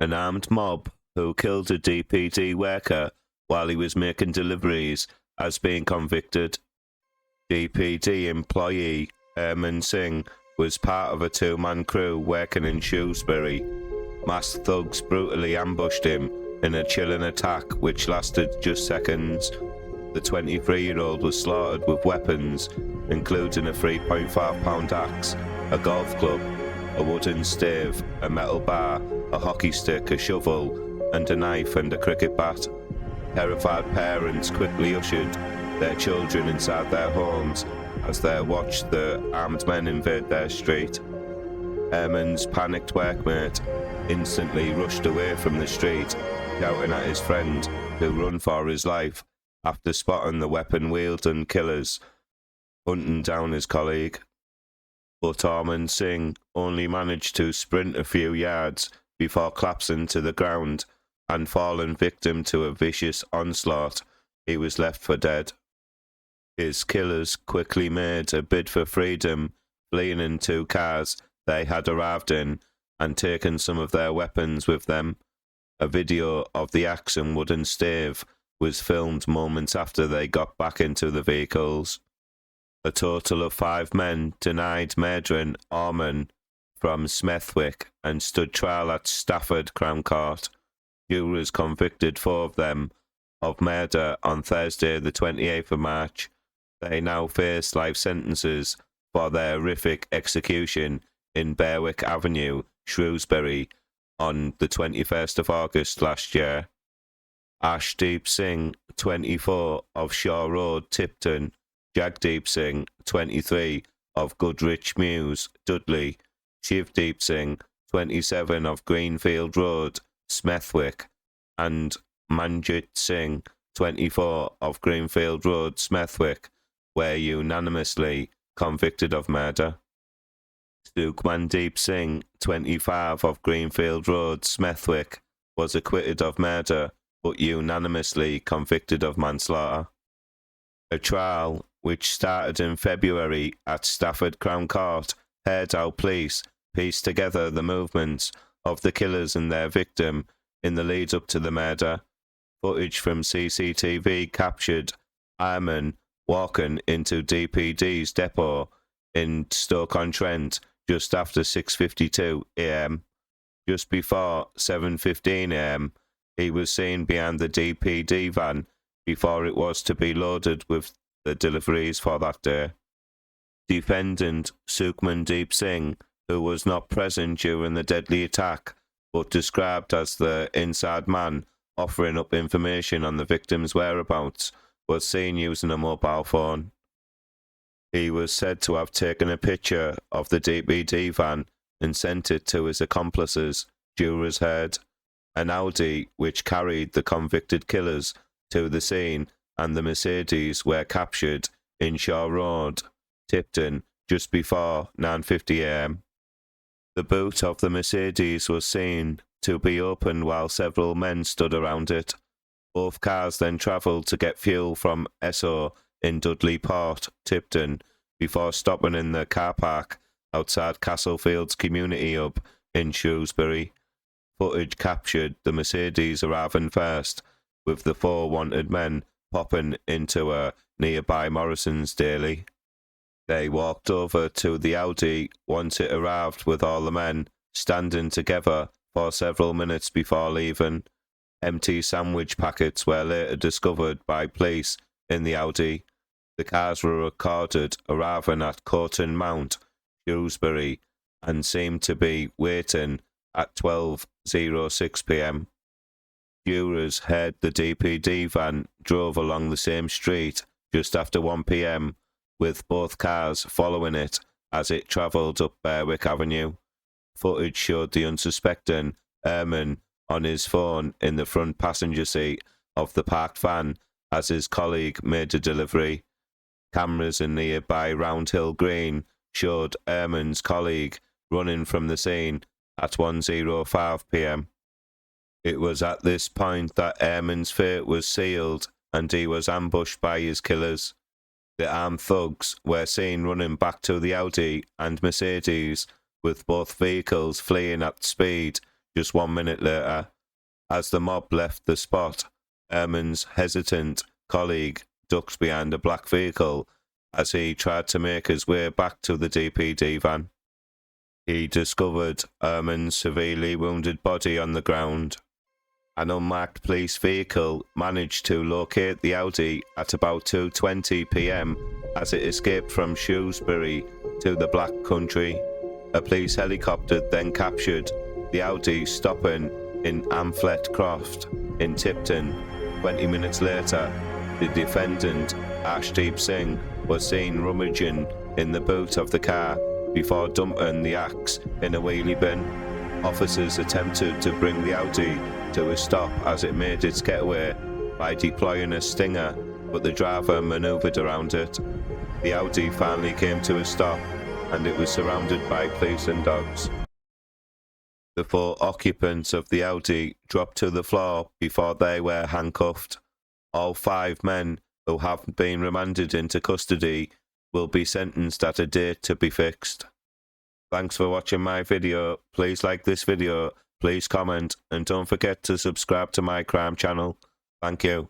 An armed mob who killed a DPD worker while he was making deliveries has been convicted. DPD employee Aurman Singh was part of a two-man crew working in Shrewsbury. Masked thugs brutally ambushed him in a chilling attack which lasted just seconds. The 23-year-old was slaughtered with weapons, including a 3.5-pound axe, a golf club, a wooden stave, a metal bar, a hockey stick, a shovel, and a knife and a cricket bat. Terrified parents quickly ushered their children inside their homes as they watched the armed men invade their street. Aurman's panicked workmate instantly rushed away from the street, shouting at his friend, who ran for his life after spotting the weapon-wielding killers hunting down his colleague. But Aurman Singh only managed to sprint a few yards before collapsing to the ground and falling victim to a vicious onslaught. He was left for dead. His killers quickly made a bid for freedom, fleeing in two cars they had arrived in and taken some of their weapons with them. A video of the axe and wooden stave was filmed moments after they got back into the vehicles. A total of 5 men denied murdering Aurman from Smethwick and stood trial at Stafford Crown Court. Jurors convicted 4 of them of murder on Thursday the 28th of March. They now face life sentences for their horrific execution in Berwick Avenue, Shrewsbury, on the 21st of August last year. Ashdeep Singh, 24, of Shaw Road, Tipton; Jagdeep Singh, 23, of Goodrich Mews, Dudley; Shivdeep Singh, 27, of Greenfield Road, Smethwick; and Manjit Singh, 24, of Greenfield Road, Smethwick, were unanimously convicted of murder. Sukhmandeep Singh, 25, of Greenfield Road, Smethwick, was acquitted of murder but unanimously convicted of manslaughter. A trial, which started in February at Stafford Crown Court, heard how police pieced together the movements of the killers and their victim in the lead up to the murder. Footage from CCTV captured Aurman walking into DPD's depot in Stoke-on-Trent just after 6:52 a.m. Just before 7:15 a.m, he was seen behind the DPD van before it was to be loaded with the deliveries for that day. Defendant Sukhmandeep Singh, who was not present during the deadly attack but described as the inside man offering up information on the victim's whereabouts, was seen using a mobile phone. He was said to have taken a picture of the DPD van and sent it to his accomplices, jurors heard. An Audi which carried the convicted killers to the scene and the Mercedes were captured in Shaw Road, Tipton, just before 9:50 a.m. The boot of the Mercedes was seen to be opened while several men stood around it. Both cars then travelled to get fuel from Esso in Dudley Port, Tipton, before stopping in the car park outside Castlefields Community Hub in Shrewsbury. Footage captured the Mercedes arriving first, with the 4 wanted men popping into a nearby Morrison's daily. They walked over to the Audi once it arrived with all the men standing together for several minutes before leaving. Empty sandwich packets were later discovered by police in the Audi. The cars were recorded arriving at Courton Mount, Shrewsbury, and seemed to be waiting at 12:06 p.m. Jurors heard the DPD van drove along the same street just after 1 p.m, with both cars following it as it travelled up Berwick Avenue. Footage showed the unsuspecting Aurman on his phone in the front passenger seat of the parked van as his colleague made a delivery. Cameras in nearby Roundhill Green showed Aurman's colleague running from the scene at 1:05 p.m. It was at this point that Aurman's fate was sealed and he was ambushed by his killers. The armed thugs were seen running back to the Audi and Mercedes, with both vehicles fleeing at speed Just 1 minute later, as the mob left the spot, Aurman's hesitant colleague ducked behind a black vehicle as he tried to make his way back to the DPD van. He discovered Aurman's severely wounded body on the ground. An unmarked police vehicle managed to locate the Audi at about 2:20 p.m. as it escaped from Shrewsbury to the Black Country. A police helicopter then captured the Audi, stopping in Amplet Croft in Tipton. 20 minutes later, the defendant, Ashdeep Singh, was seen rummaging in the boot of the car before dumping the axe in a wheelie bin. Officers attempted to bring the Audi to a stop as it made its getaway by deploying a stinger, but the driver manoeuvred around it. The Audi finally came to a stop and it was surrounded by police and dogs. The 4 occupants of the Audi dropped to the floor before they were handcuffed. All 5 men who have been remanded into custody will be sentenced at a date to be fixed. Thanks for watching my video. Please like this video, please comment, and don't forget to subscribe to my crime channel. Thank you.